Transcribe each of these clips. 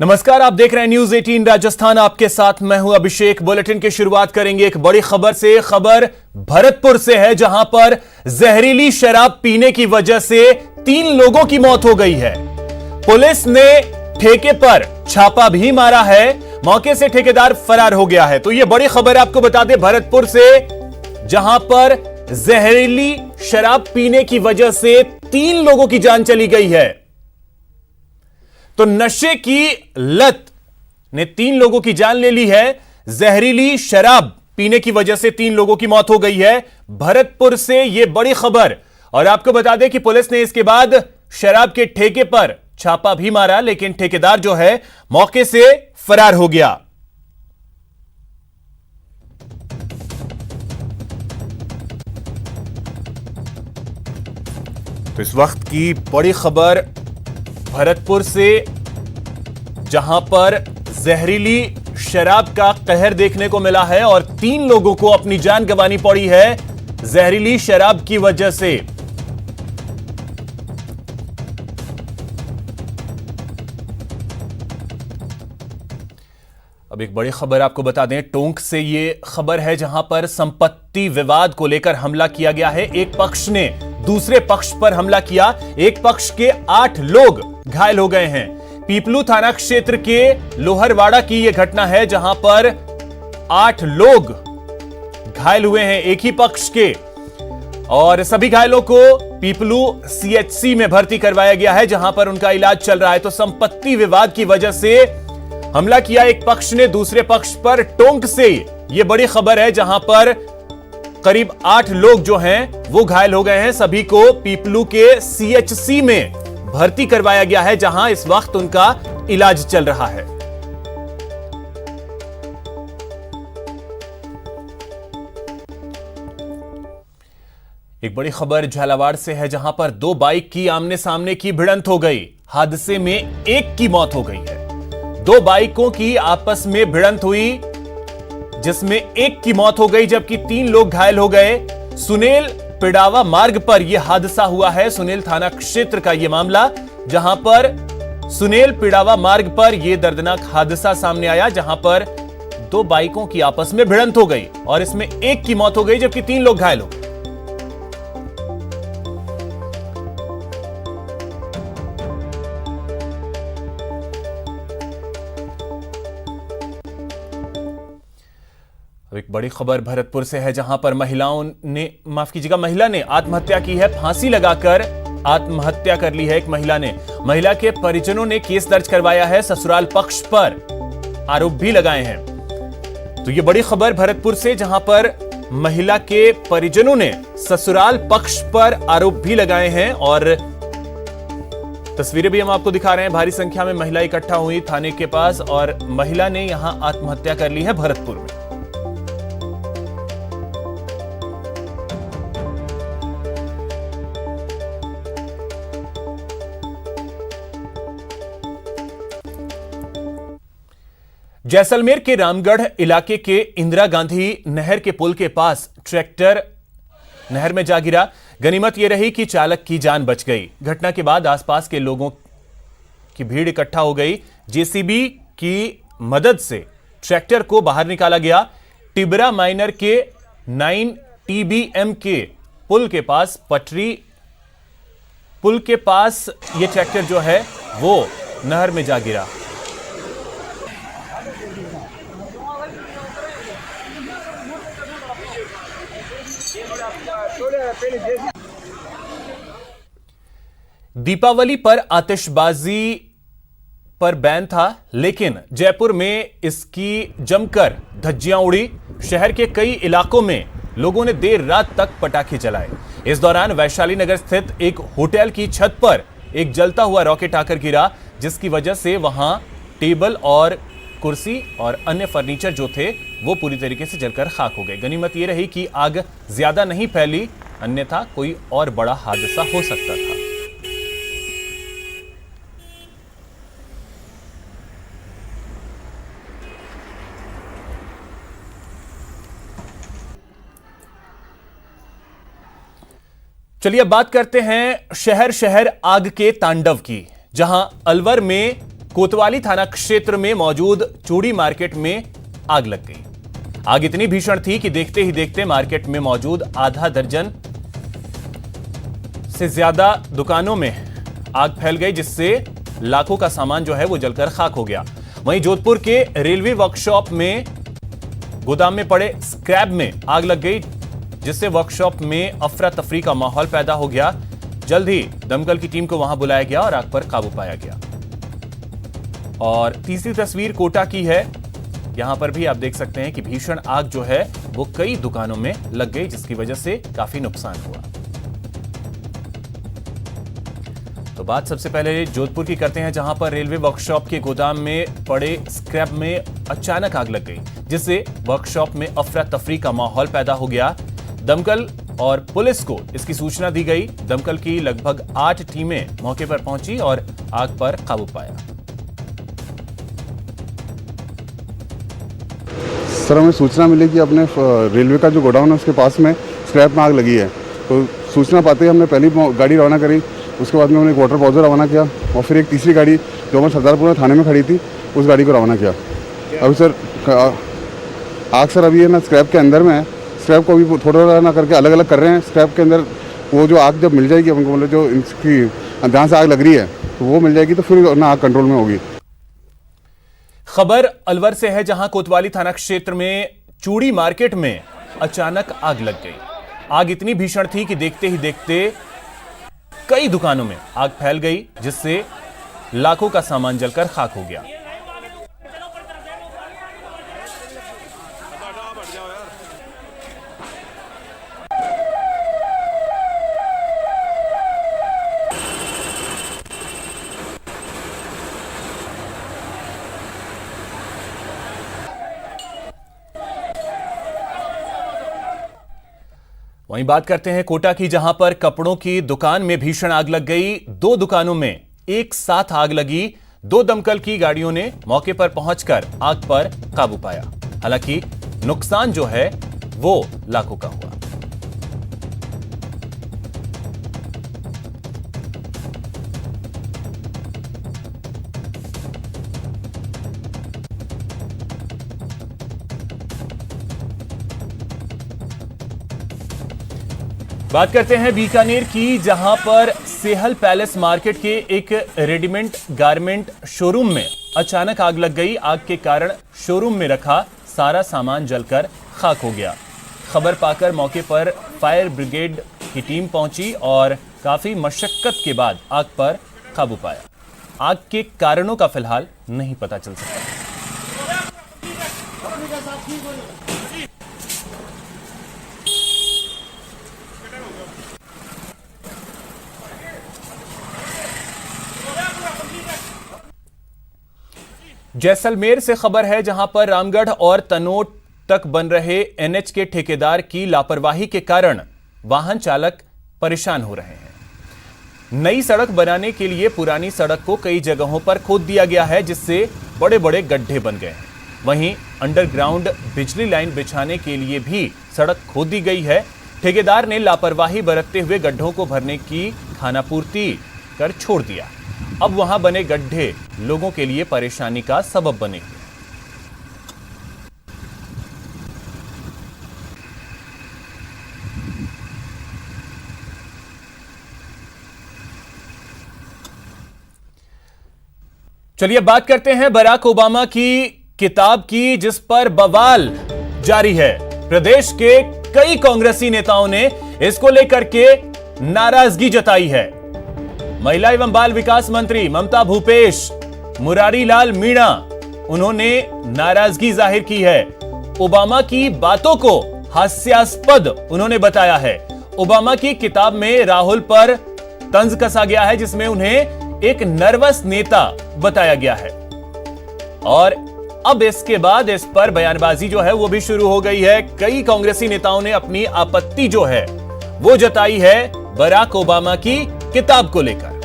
नमस्कार, आप देख रहे हैं न्यूज 18 राजस्थान। आपके साथ मैं हूं अभिषेक। बुलेटिन की शुरुआत करेंगे एक बड़ी खबर से। खबर भरतपुर से है, जहां पर जहरीली शराब पीने की वजह से 3 लोगों की मौत हो गई है। पुलिस ने ठेके पर छापा भी मारा है, मौके से ठेकेदार फरार हो गया है। तो यह बड़ी खबर आपको बता दें भरतपुर से, जहां पर जहरीली शराब पीने की वजह से 3 लोगों की जान चली गई है। तो नशे की लत ने 3 लोगों की जान ले ली है। जहरीली शराब पीने की वजह से 3 लोगों की मौत हो गई है। भरतपुर से यह बड़ी खबर। और आपको बता दें कि पुलिस ने इसके बाद शराब के ठेके पर छापा भी मारा, लेकिन ठेकेदार जो है मौके से फरार हो गया। तो इस वक्त की बड़ी खबर भरतपुर से, जहां पर जहरीली शराब का कहर देखने को मिला है और 3 लोगों को अपनी जान गंवानी पड़ी है जहरीली शराब की वजह से। अब एक बड़ी खबर आपको बता दें, टोंक से ये खबर है, जहां पर संपत्ति विवाद को लेकर हमला किया गया है। एक पक्ष ने दूसरे पक्ष पर हमला किया। एक पक्ष के 8 लोग घायल हो गए हैं। पीपलू थाना क्षेत्र के लोहरवाड़ा की यह घटना है, जहां पर 8 लोग घायल हुए हैं एक ही पक्ष के, और सभी घायलों को पीपलू सीएचसी में भर्ती करवाया गया है, जहां पर उनका इलाज चल रहा है। तो संपत्ति विवाद की वजह से हमला किया एक पक्ष ने दूसरे पक्ष पर। टोंक से यह बड़ी खबर है, जहां पर करीब 8 लोग जो हैं वो घायल हो गए हैं। सभी को पीपलू के सीएचसी में भर्ती करवाया गया है, जहां इस वक्त उनका इलाज चल रहा है। एक बड़ी खबर झालावाड़ से है, जहां पर 2 बाइक की आमने सामने की भिड़ंत हो गई। हादसे में एक की मौत हो गई है। 2 बाइकों की आपस में भिड़ंत हुई, जिसमें एक की मौत हो गई, जबकि 3 लोग घायल हो गए। सुनेल पिड़ावा मार्ग पर यह हादसा हुआ है। सुनेल थाना क्षेत्र का यह मामला, जहां पर सुनेल पिड़ावा मार्ग पर यह दर्दनाक हादसा सामने आया, जहां पर 2 बाइकों की आपस में भिड़ंत हो गई और इसमें एक की मौत हो गई, जबकि 3 लोग घायल हो गए। अब एक बड़ी खबर भरतपुर से है, जहां पर महिला ने आत्महत्या की है। फांसी लगाकर आत्महत्या कर ली है एक महिला ने। महिला के परिजनों ने केस दर्ज करवाया है, ससुराल पक्ष पर आरोप भी लगाए हैं। तो यह बड़ी खबर भरतपुर से, जहां पर महिला के परिजनों ने ससुराल पक्ष पर आरोप भी लगाए हैं, और तस्वीरें भी हम आपको दिखा रहे हैं। भारी संख्या में महिला इकट्ठा हुई थाने के पास और महिला ने यहां आत्महत्या कर ली है भरतपुर में। जैसलमेर के रामगढ़ इलाके के इंदिरा गांधी नहर के पुल के पास ट्रैक्टर नहर में जा गिरा। गनीमत यह रही कि चालक की जान बच गई। घटना के बाद आसपास के लोगों की भीड़ इकट्ठा हो गई। जेसीबी की मदद से ट्रैक्टर को बाहर निकाला गया। टिबरा माइनर के 9 TBM के पुल के पास यह ट्रैक्टर जो है वो नहर में जा गिरा। दीपावली पर आतिशबाजी पर बैन था, लेकिन जयपुर में इसकी जमकर धज्जियां उड़ी। शहर के कई इलाकों में लोगों ने देर रात तक पटाखे जलाए। इस दौरान वैशाली नगर स्थित एक होटल की छत पर एक जलता हुआ रॉकेट आकर गिरा, जिसकी वजह से वहां टेबल और कुर्सी और अन्य फर्नीचर जो थे वो पूरी तरीके से जलकर खाक हो गए। गनीमत यह रही कि आग ज्यादा नहीं फैली, अन्यथा कोई और बड़ा हादसा हो सकता था। चलिए अब बात करते हैं शहर शहर आग के तांडव की, जहां अलवर में कोतवाली थाना क्षेत्र में मौजूद चूड़ी मार्केट में आग लग गई। आग इतनी भीषण थी कि देखते ही देखते मार्केट में मौजूद आधा दर्जन से ज्यादा दुकानों में आग फैल गई, जिससे लाखों का सामान जो है वो जलकर खाक हो गया। वहीं जोधपुर के रेलवे वर्कशॉप में गोदाम में पड़े स्क्रैप में आग लग गई, जिससे वर्कशॉप में अफरा तफरी का माहौल पैदा हो गया। जल्द ही दमकल की टीम को वहां बुलाया गया और आग पर काबू पाया गया। और तीसरी तस्वीर कोटा की है। यहां पर भी आप देख सकते हैं कि भीषण आग जो है वो कई दुकानों में लग गई, जिसकी वजह से काफी नुकसान हुआ। तो बात सबसे पहले जोधपुर की करते हैं, जहां पर रेलवे वर्कशॉप के गोदाम में पड़े स्क्रैप में अचानक आग लग गई, जिससे वर्कशॉप में अफरा तफरी का माहौल पैदा हो गया। दमकल और पुलिस को इसकी सूचना दी गई। दमकल की लगभग 8 टीमें मौके पर पहुंची और आग पर काबू पाया। सर, हमें सूचना मिली कि अपने रेलवे का जो गोडाउन है उसके पास में स्क्रैप में आग लगी है। तो सूचना पाते ही हमने पहली गाड़ी रवाना करी। उसके बाद में हमने एक वाटर पॉजर रवाना किया और फिर एक तीसरी गाड़ी जो हमारे सरदारपुर थाने में खड़ी थी उस गाड़ी को रवाना किया। अभी सर आग सर अभी है ना स्क्रैप के अंदर में है। स्क्रैप को अभी थोड़ा ना करके अलग अलग कर रहे हैं। स्क्रैप के अंदर वो जो आग जब मिल जाएगी हमको, मतलब जो इसकी जहाँ से आग लग रही है तो वो मिल जाएगी, तो फिर ना आग कंट्रोल में होगी। खबर अलवर से है, जहां कोतवाली थाना क्षेत्र में चूड़ी मार्केट में अचानक आग लग गई। आग इतनी भीषण थी कि देखते ही देखते कई दुकानों में आग फैल गई, जिससे लाखों का सामान जलकर खाक हो गया। वहीं बात करते हैं कोटा की, जहां पर कपड़ों की दुकान में भीषण आग लग गई। 2 दुकानों में एक साथ आग लगी। 2 दमकल की गाड़ियों ने मौके पर पहुंचकर आग पर काबू पाया। हालांकि नुकसान जो है वो लाखों का हुआ। बात करते हैं बीकानेर की, जहां पर सेहल पैलेस मार्केट के एक रेडीमेड गारमेंट शोरूम में अचानक आग लग गई। आग के कारण शोरूम में रखा सारा सामान जलकर खाक हो गया। खबर पाकर मौके पर फायर ब्रिगेड की टीम पहुंची और काफी मशक्कत के बाद आग पर काबू पाया। आग के कारणों का फिलहाल नहीं पता चल सका। जैसलमेर से खबर है, जहां पर रामगढ़ और तनोट तक बन रहे एनएच के ठेकेदार की लापरवाही के कारण वाहन चालक परेशान हो रहे हैं। नई सड़क बनाने के लिए पुरानी सड़क को कई जगहों पर खोद दिया गया है, जिससे बड़े बड़े गड्ढे बन गए हैं। वहीं अंडरग्राउंड बिजली लाइन बिछाने के लिए भी सड़क खोद दी गई है। ठेकेदार ने लापरवाही बरतते हुए गड्ढों को भरने की खानापूर्ति कर छोड़ दिया। अब वहां बने गड्ढे लोगों के लिए परेशानी का सबब बने। चलिए बात करते हैं बराक ओबामा की किताब की, जिस पर बवाल जारी है। प्रदेश के कई कांग्रेसी नेताओं ने इसको लेकर के नाराजगी जताई है। महिला एवं बाल विकास मंत्री ममता भूपेश, मुरारी लाल मीणा, उन्होंने नाराजगी जाहिर की है। ओबामा की बातों को हास्यास्पद उन्होंने बताया है। ओबामा की किताब में राहुल पर तंज कसा गया है, जिसमें उन्हें एक नर्वस नेता बताया गया है। और अब इसके बाद इस पर बयानबाजी जो है वो भी शुरू हो गई है। कई कांग्रेसी नेताओं ने अपनी आपत्ति जो है वो जताई है बराक ओबामा की किताब को लेकर।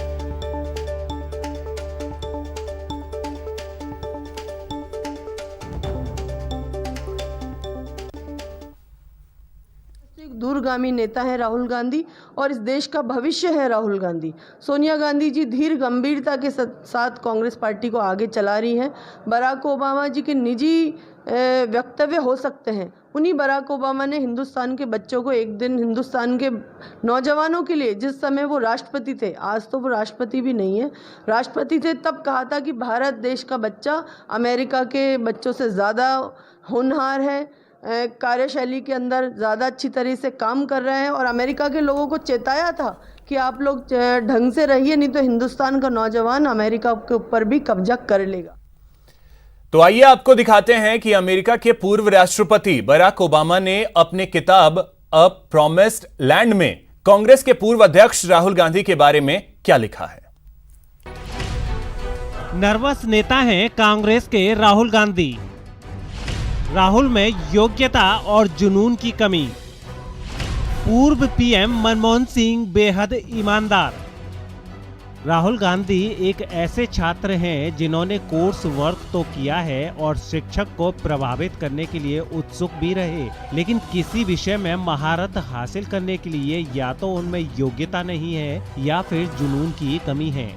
दूरगामी नेता हैं राहुल गांधी और इस देश का भविष्य है राहुल गांधी। सोनिया गांधी जी धीर गंभीरता के साथ कांग्रेस पार्टी को आगे चला रही हैं। बराक ओबामा जी के निजी वक्तव्य हो सकते हैं, उन्हीं बराक ओबामा ने हिंदुस्तान के बच्चों को एक दिन, हिंदुस्तान के नौजवानों के लिए, जिस समय वो राष्ट्रपति थे, आज तो वो राष्ट्रपति भी नहीं है, राष्ट्रपति थे, तब कहा था कि भारत देश का बच्चा अमेरिका के बच्चों से ज़्यादा होनहार है, कार्यशैली के अंदर ज़्यादा अच्छी तरह से काम कर रहे हैं, और अमेरिका के लोगों को चेताया था कि आप लोग ढंग से रहिए, नहीं तो हिंदुस्तान का नौजवान अमेरिका के ऊपर भी कब्जा कर लेगा। तो आइए आपको दिखाते हैं कि अमेरिका के पूर्व राष्ट्रपति बराक ओबामा ने अपनी किताब अ प्रॉमिस्ड लैंड में कांग्रेस के पूर्व अध्यक्ष राहुल गांधी के बारे में क्या लिखा है। नर्वस नेता हैं कांग्रेस के राहुल गांधी। राहुल में योग्यता और जुनून की कमी। पूर्व पीएम मनमोहन सिंह बेहद ईमानदार। राहुल गांधी एक ऐसे छात्र हैं जिन्होंने कोर्स वर्क तो किया है और शिक्षक को प्रभावित करने के लिए उत्सुक भी रहे, लेकिन किसी विषय में महारत हासिल करने के लिए या तो उनमें योग्यता नहीं है या फिर जुनून की कमी है।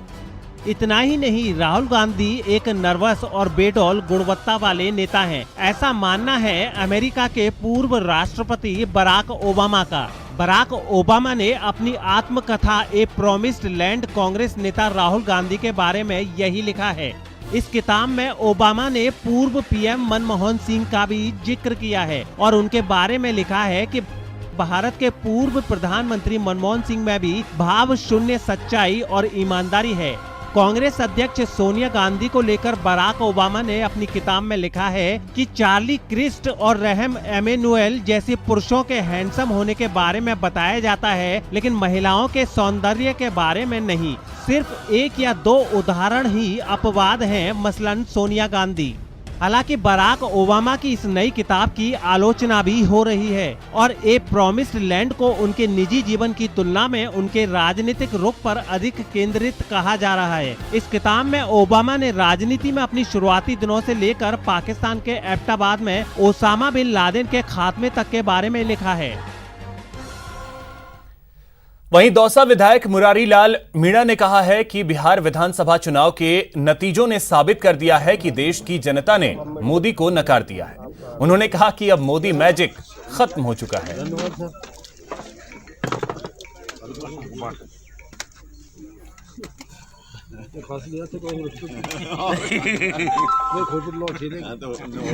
इतना ही नहीं, राहुल गांधी एक नर्वस और बेडौल गुणवत्ता वाले नेता हैं, ऐसा मानना है अमेरिका के पूर्व राष्ट्रपति बराक ओबामा का। बराक ओबामा ने अपनी आत्मकथा ए प्रॉमिस्ड लैंड कांग्रेस नेता राहुल गांधी के बारे में यही लिखा है। इस किताब में ओबामा ने पूर्व पीएम मनमोहन सिंह का भी जिक्र किया है और उनके बारे में लिखा है कि भारत के पूर्व प्रधानमंत्री मनमोहन सिंह में भी भाव शून्य सच्चाई और ईमानदारी है। कांग्रेस अध्यक्ष सोनिया गांधी को लेकर बराक ओबामा ने अपनी किताब में लिखा है कि चार्ली क्रिस्ट और रहम एमेनुएल जैसे पुरुषों के हैंडसम होने के बारे में बताया जाता है, लेकिन महिलाओं के सौंदर्य के बारे में नहीं। सिर्फ एक या दो उदाहरण ही अपवाद हैं, मसलन सोनिया गांधी। हालांकि बराक ओबामा की इस नई किताब की आलोचना भी हो रही है और ए प्रॉमिस्ड लैंड को उनके निजी जीवन की तुलना में उनके राजनीतिक रुख पर अधिक केंद्रित कहा जा रहा है। इस किताब में ओबामा ने राजनीति में अपनी शुरुआती दिनों से लेकर पाकिस्तान के एबटाबाद में ओसामा बिन लादेन के खात्मे तक के बारे में लिखा है। वहीं दौसा विधायक मुरारी लाल मीणा ने कहा है कि बिहार विधानसभा चुनाव के नतीजों ने साबित कर दिया है कि देश की जनता ने मोदी को नकार दिया है। उन्होंने कहा कि अब मोदी मैजिक खत्म हो चुका है।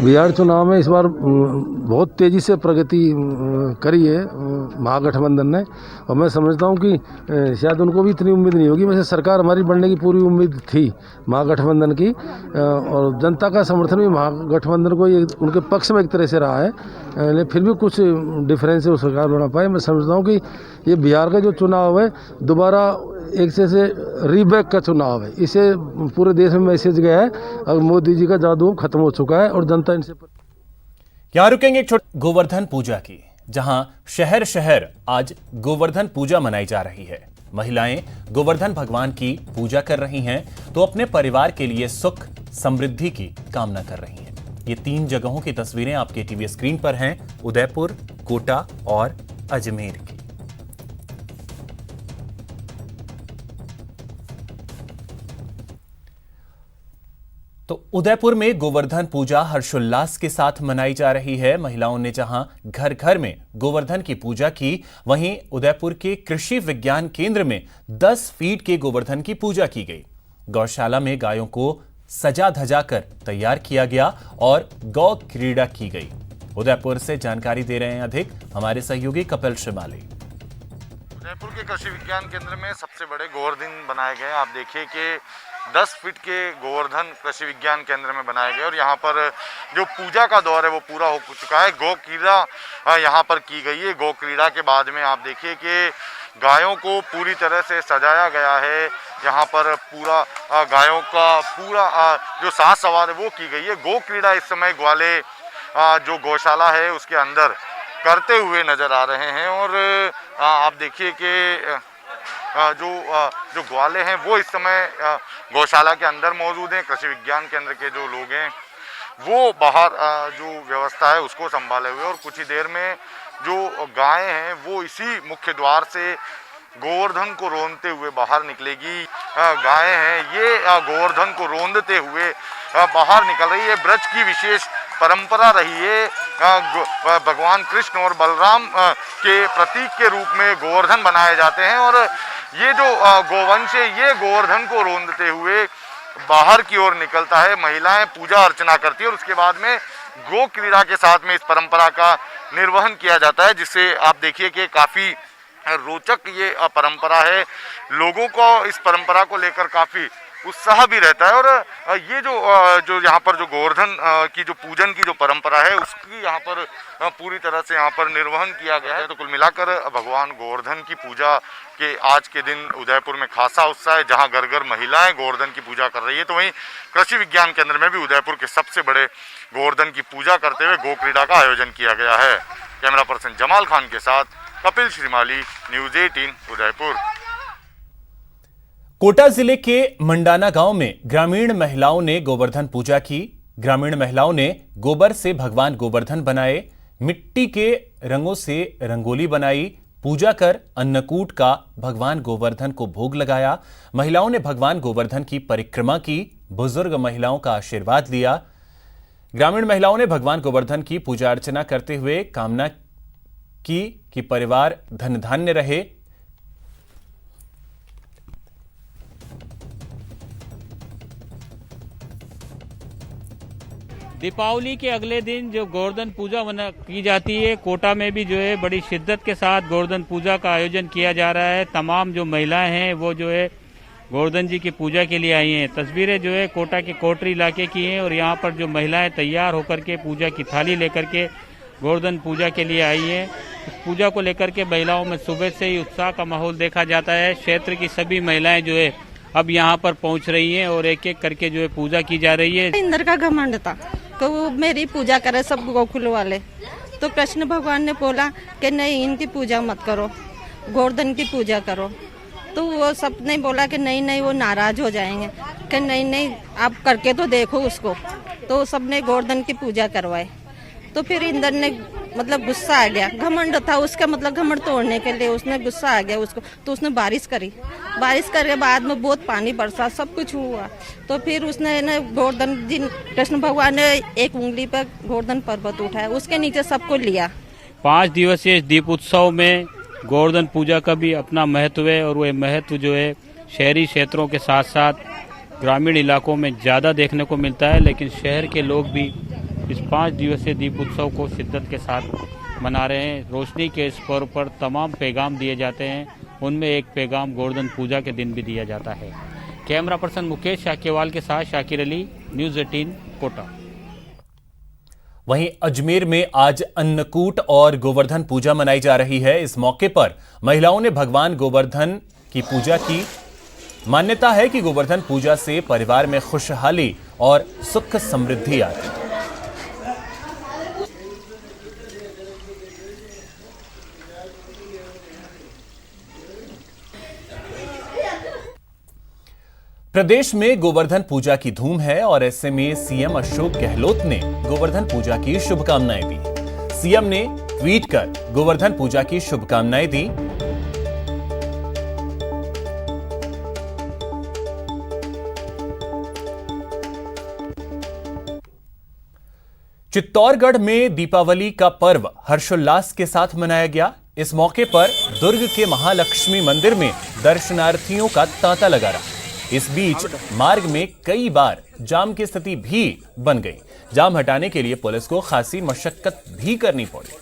बिहार चुनाव में इस बार बहुत तेज़ी से प्रगति करी है महागठबंधन ने, और मैं समझता हूं कि शायद उनको भी इतनी उम्मीद नहीं होगी। वैसे सरकार हमारी बनने की पूरी उम्मीद थी महागठबंधन की, और जनता का समर्थन भी महागठबंधन को उनके पक्ष में एक तरह से रहा है, लेकिन फिर भी कुछ डिफरेंस है वो सरकार बना पाए। मैं समझता हूँ कि ये बिहार का जो चुनाव है दोबारा एक से रीबैक का चुनाव है। इसे पूरे देश में मैसेज गया है, अब मोदी जी का जादू खत्म हो चुका है और जनता इनसे। यहां रुकेंगे एक छोटी गोवर्धन पूजा की, जहां शहर शहर आज गोवर्धन पूजा मनाई जा रही है। महिलाएं गोवर्धन भगवान की पूजा कर रही हैं तो अपने परिवार के लिए सुख समृद्धि की कामना कर रही हैं। ये 3 जगहों की तस्वीरें आपके टीवी स्क्रीन पर हैं, उदयपुर, कोटा और अजमेर की। तो उदयपुर में गोवर्धन पूजा हर्षोल्लास के साथ मनाई जा रही है। महिलाओं ने जहां घर घर में गोवर्धन की पूजा की, वहीं उदयपुर के कृषि विज्ञान केंद्र में 10 फीट के गोवर्धन की पूजा की गई। गौशाला में गायों को सजा धजा कर तैयार किया गया और गौ क्रीड़ा की गई। उदयपुर से जानकारी दे रहे हैं अधिक हमारे सहयोगी कपिल श्रीमाली। उदयपुर के कृषि विज्ञान केंद्र में सबसे बड़े गोवर्धन बनाए गए। आप देखिए कि 10 फीट के गोवर्धन कृषि विज्ञान केंद्र में बनाए गए और यहाँ पर जो पूजा का दौर है वो पूरा हो चुका है। गौ क्रीड़ा यहाँ पर की गई है। गौ क्रीड़ा के बाद में आप देखिए कि गायों को पूरी तरह से सजाया गया है। यहाँ पर पूरा गायों का पूरा जो साज सवार है वो की गई है। गौ क्रीड़ा इस समय ग्वाले जो गौशाला है उसके अंदर करते हुए नजर आ रहे हैं और आप देखिए कि जो ग्वाले हैं वो इस समय गौशाला के अंदर मौजूद हैं। कृषि विज्ञान केंद्र के जो लोग हैं वो बाहर जो व्यवस्था है उसको संभाले हुए और कुछ ही देर में जो गायें हैं वो इसी मुख्य द्वार से गोवर्धन को रोंदते हुए बाहर निकलेगी। गायें हैं ये गोवर्धन को रोंदते हुए बाहर निकल रही है। ब्रज की विशेष परंपरा रही है। भगवान कृष्ण और बलराम के प्रतीक के रूप में गोवर्धन बनाए जाते हैं और ये जो गोवंश है ये गोवर्धन को रोंदते हुए बाहर की ओर निकलता है। महिलाएं पूजा अर्चना करती है और उसके बाद में गो क्रीड़ा के साथ में इस परंपरा का निर्वहन किया जाता है, जिससे आप देखिए कि काफ़ी रोचक ये परंपरा है। लोगों को इस परंपरा को लेकर काफ़ी उत्साह भी रहता है और ये जो यहाँ पर जो गोवर्धन की जो पूजन की जो परंपरा है उसकी यहाँ पर पूरी तरह से यहाँ पर निर्वहन किया गया है। तो कुल मिलाकर भगवान गोवर्धन की पूजा के आज के दिन उदयपुर में खासा उत्साह है। जहाँ घर घर महिलाएं गोवर्धन की पूजा कर रही है, तो वहीं कृषि विज्ञान केंद्र में भी उदयपुर के सबसे बड़े गोवर्धन की पूजा करते हुए गो क्रीड़ा का आयोजन किया गया है। कैमरा पर्सन जमाल खान के साथ कपिल श्रीमाली, न्यूज़ 18 उदयपुर। कोटा जिले के मंडाना गांव में ग्रामीण महिलाओं ने गोवर्धन पूजा की। ग्रामीण महिलाओं ने गोबर से भगवान गोवर्धन बनाए, मिट्टी के रंगों से रंगोली बनाई, पूजा कर अन्नकूट का भगवान गोवर्धन को भोग लगाया। महिलाओं ने भगवान गोवर्धन की परिक्रमा की, बुजुर्ग महिलाओं का आशीर्वाद लिया। ग्रामीण महिलाओं ने भगवान गोवर्धन की पूजा अर्चना करते हुए कामना की कि परिवार धन धान्य रहे। दीपावली के अगले दिन जो गोवर्धन पूजा की जाती है, कोटा में भी जो है बड़ी शिद्दत के साथ गोवर्धन पूजा का आयोजन किया जा रहा है। तमाम जो महिलाएं हैं वो जो है गोवर्धन जी की पूजा के लिए आई हैं। तस्वीरें जो है कोटा के कोटरी इलाके की हैं और यहाँ पर जो महिलाएं तैयार होकर के पूजा की थाली लेकर के गोवर्धन पूजा के लिए आई हैं। इस पूजा को लेकर के महिलाओं में सुबह से ही उत्साह का माहौल देखा जाता है। क्षेत्र की सभी महिलाएं जो है अब यहाँ पर पहुँच रही हैं और एक एक करके जो है पूजा की जा रही है। इंद्र का घमंड था तो वो मेरी पूजा करे सब गोकुल वाले, तो कृष्ण भगवान ने बोला कि नहीं इनकी पूजा मत करो, गोवर्धन की पूजा करो। तो वो सब ने बोला कि नहीं नहीं वो नाराज हो जाएंगे, कि नहीं नहीं आप करके तो देखो उसको। तो सबने गोवर्धन की पूजा करवाई। तो फिर इंद्र ने मतलब गुस्सा आ गया, घमंड था उसका, मतलब घमंड तोड़ने के लिए उसने गुस्सा आ गया उसको। तो उसने बारिश करी, बारिश करके बाद में बहुत पानी बरसा, सब कुछ हुआ। तो फिर उसने ना गोवर्धन जी कृष्ण भगवान ने एक उंगली पर गोवर्धन पर्वत उठाया, उसके नीचे सबको लिया। 5 दिवसीय दीप उत्सव में गोवर्धन पूजा का भी अपना महत्व है और वह महत्व जो है शहरी क्षेत्रों के साथ साथ ग्रामीण इलाकों में ज़्यादा देखने को मिलता है। लेकिन शहर के लोग भी इस 5 दिवसीय दीप उत्सव को शिद्दत के साथ मना रहे हैं। रोशनी के इस पर्व पर तमाम पैगाम दिए जाते हैं, उनमें एक पैगाम गोवर्धन पूजा के दिन भी दिया जाता है। कैमरा पर्सन मुकेश शाक्यवाल के साथ शाकिर अली, न्यूज़ 18 कोटा। वहीं अजमेर में आज अन्नकूट और गोवर्धन पूजा मनाई जा रही है। इस मौके पर महिलाओं ने भगवान गोवर्धन की पूजा की। मान्यता है कि गोवर्धन पूजा से परिवार में खुशहाली और सुख समृद्धि आती है। प्रदेश में गोवर्धन पूजा की धूम है और ऐसे में सीएम अशोक गहलोत ने गोवर्धन पूजा की शुभकामनाएं दी। सीएम ने ट्वीट कर गोवर्धन पूजा की शुभकामनाएं दी। चित्तौड़गढ़ में दीपावली का पर्व हर्षोल्लास के साथ मनाया गया। इस मौके पर दुर्ग के महालक्ष्मी मंदिर में दर्शनार्थियों का तांता लगा रहा। इस बीच मार्ग में कई बार जाम की स्थिति भी बन गई। जाम हटाने के लिए पुलिस को खासी मशक्कत भी करनी पड़ी।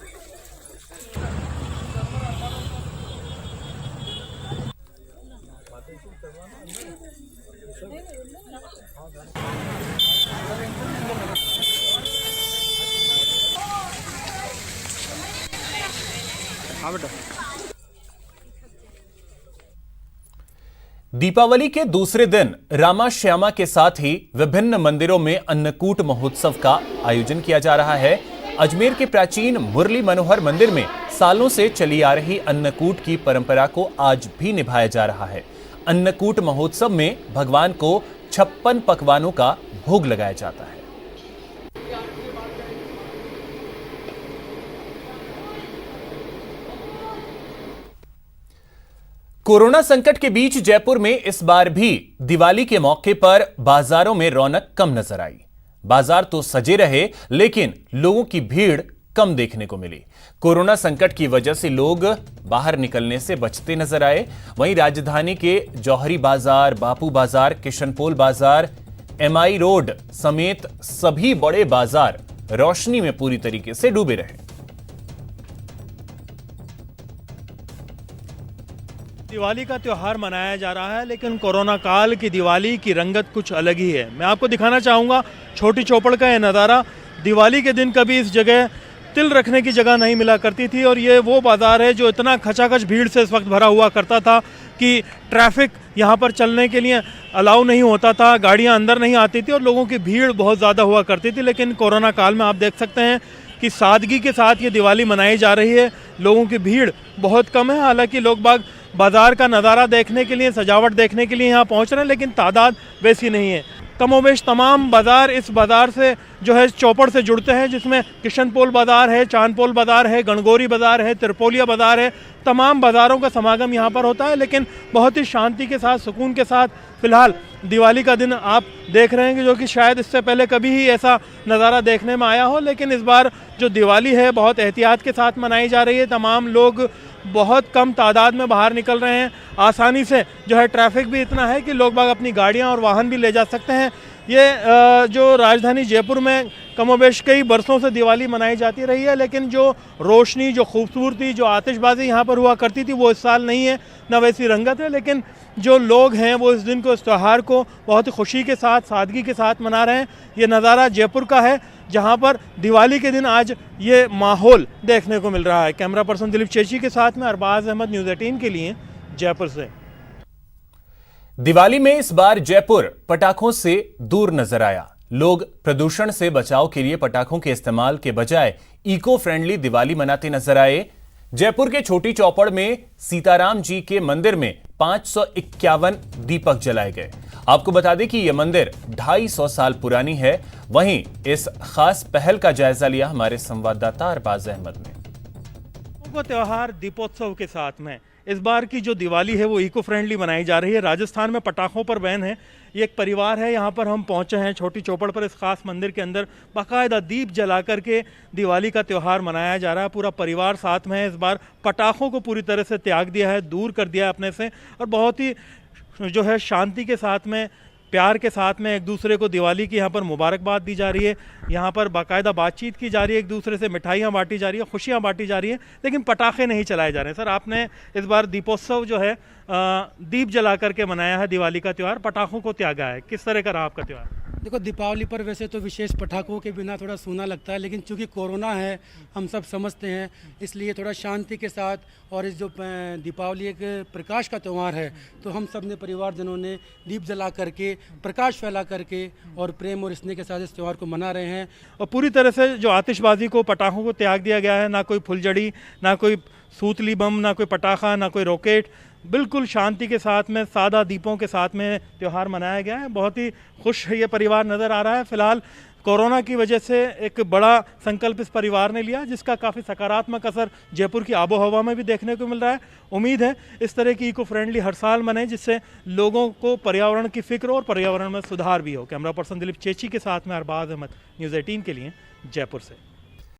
दीपावली के दूसरे दिन रामा श्यामा के साथ ही विभिन्न मंदिरों में अन्नकूट महोत्सव का आयोजन किया जा रहा है। अजमेर के प्राचीन मुरली मनोहर मंदिर में सालों से चली आ रही अन्नकूट की परंपरा को आज भी निभाया जा रहा है। अन्नकूट महोत्सव में भगवान को 56 पकवानों का भोग लगाया जाता है। कोरोना संकट के बीच जयपुर में इस बार भी दिवाली के मौके पर बाजारों में रौनक कम नजर आई। बाजार तो सजे रहे लेकिन लोगों की भीड़ कम देखने को मिली। कोरोना संकट की वजह से लोग बाहर निकलने से बचते नजर आए। वहीं राजधानी के जौहरी बाजार, बापू बाजार, किशनपोल बाजार, MI रोड समेत सभी बड़े बाजार रोशनी में पूरी तरीके से डूबे रहे। दिवाली का त्यौहार मनाया जा रहा है लेकिन कोरोना काल की दिवाली की रंगत कुछ अलग ही है। मैं आपको दिखाना चाहूँगा छोटी चौपड़ का यह नज़ारा। दिवाली के दिन कभी इस जगह तिल रखने की जगह नहीं मिला करती थी और ये वो बाज़ार है जो इतना खचाखच भीड़ से इस वक्त भरा हुआ करता था कि ट्रैफिक यहाँ पर चलने के लिए अलाउ नहीं होता था, गाड़ियाँ अंदर नहीं आती थी और लोगों की भीड़ बहुत ज़्यादा हुआ करती थी। लेकिन कोरोना काल में आप देख सकते हैं कि सादगी के साथ ये दिवाली मनाई जा रही है। लोगों की भीड़ बहुत कम है। हालांकि लोग बाग बाजार का नज़ारा देखने के लिए, सजावट देखने के लिए यहाँ पहुँच रहे हैं लेकिन तादाद वैसी नहीं है। कमोबेश तमाम बाज़ार इस बाज़ार से जो है चौपड़ से जुड़ते हैं, जिसमें किशनपोल बाज़ार है, चांदपोल बाज़ार है, गणगौरी बाज़ार है, त्रिपोलिया बाज़ार है। तमाम बाज़ारों का समागम यहाँ पर होता है लेकिन बहुत ही शांति के साथ, सुकून के साथ फ़िलहाल दिवाली का दिन आप देख रहे हैं कि जो कि शायद इससे पहले कभी ही ऐसा नज़ारा देखने में आया हो। लेकिन इस बार जो दिवाली है बहुत एहतियात के साथ मनाई जा रही है। तमाम लोग बहुत कम तादाद में बाहर निकल रहे हैं। आसानी से जो है ट्रैफिक भी इतना है कि लोग बाग अपनी गाड़ियां और वाहन भी ले जा सकते हैं। ये जो राजधानी जयपुर में कमोबेश कई बरसों से दिवाली मनाई जाती रही है लेकिन जो रोशनी, जो खूबसूरती, जो आतिशबाजी यहाँ पर हुआ करती थी वो इस साल नहीं है, न वैसी रंगत है। लेकिन जो लोग हैं वो इस दिन को, इस त्यौहार को बहुत ही खुशी के साथ, सादगी के साथ मना रहे हैं। ये नज़ारा जयपुर का है जहाँ पर दिवाली के दिन आज ये माहौल देखने को मिल रहा है। कैमरा पर्सन दिलीप चेची के साथ में अरबाज अहमद, न्यूज़ 18 के लिए जयपुर से। दिवाली में इस बार जयपुर पटाखों से दूर नजर आया। लोग प्रदूषण से बचाव के लिए पटाखों के इस्तेमाल के बजाय इको फ्रेंडली दिवाली मनाते नजर आए। जयपुर के छोटी चौपड़ में सीताराम जी के मंदिर में 551 दीपक जलाए गए। आपको बता दें कि यह मंदिर 250 साल पुरानी है। वहीं इस खास पहल का जायजा लिया हमारे संवाददाता अरबाज अहमद ने। त्योहार दीपोत्सव के साथ में इस बार की जो दिवाली है वो इको फ्रेंडली मनाई जा रही है। राजस्थान में पटाखों पर बैन है। ये एक परिवार है, यहाँ पर हम पहुँचे हैं छोटी चौपड़ पर। इस खास मंदिर के अंदर बाकायदा दीप जला करके दिवाली का त्यौहार मनाया जा रहा है। पूरा परिवार साथ में है। इस बार पटाखों को पूरी तरह से त्याग दिया है, दूर कर दिया है अपने से और बहुत ही जो है शांति के साथ में, प्यार के साथ में एक दूसरे को दिवाली की यहाँ पर मुबारकबाद दी जा रही है। यहाँ पर बाकायदा बातचीत की जा रही है, एक दूसरे से मिठाइयाँ बांटी जा रही है, खुशियाँ बांटी जा रही है लेकिन पटाखे नहीं चलाए जा रहे हैं। सर, आपने इस बार दीपोत्सव जो है दीप जला करके मनाया है दिवाली का त्यौहार, पटाखों को त्यागा है, किस तरह का रहा आपका त्यौहार? देखो, दीपावली पर वैसे तो विशेष पटाखों के बिना थोड़ा सूना लगता है लेकिन चूंकि कोरोना है हम सब समझते हैं, इसलिए थोड़ा शांति के साथ और इस जो दीपावली एक प्रकाश का त्यौहार है तो हम सब ने परिवारजनों ने दीप जला करके, प्रकाश फैला करके और प्रेम और स्नेह के साथ इस त्यौहार को मना रहे हैं। और पूरी तरह से जो आतिशबाजी को, पटाखों को त्याग दिया गया है। ना कोई फुलझड़ी, ना कोई सूतली बम, ना कोई पटाखा, ना कोई रॉकेट। बिल्कुल शांति के साथ में, सादा दीपों के साथ में त्यौहार मनाया गया है। बहुत ही खुश ये परिवार नज़र आ रहा है। फिलहाल कोरोना की वजह से एक बड़ा संकल्प इस परिवार ने लिया जिसका काफ़ी सकारात्मक असर जयपुर की आबो हवा में भी देखने को मिल रहा है। उम्मीद है इस तरह की इको फ्रेंडली हर साल मने जिससे लोगों को पर्यावरण की फिक्र और पर्यावरण में सुधार भी हो। कैमरा पर्सन दिलीप चेची के साथ में अरबाज अहमद, न्यूज़ 18 के लिए जयपुर से।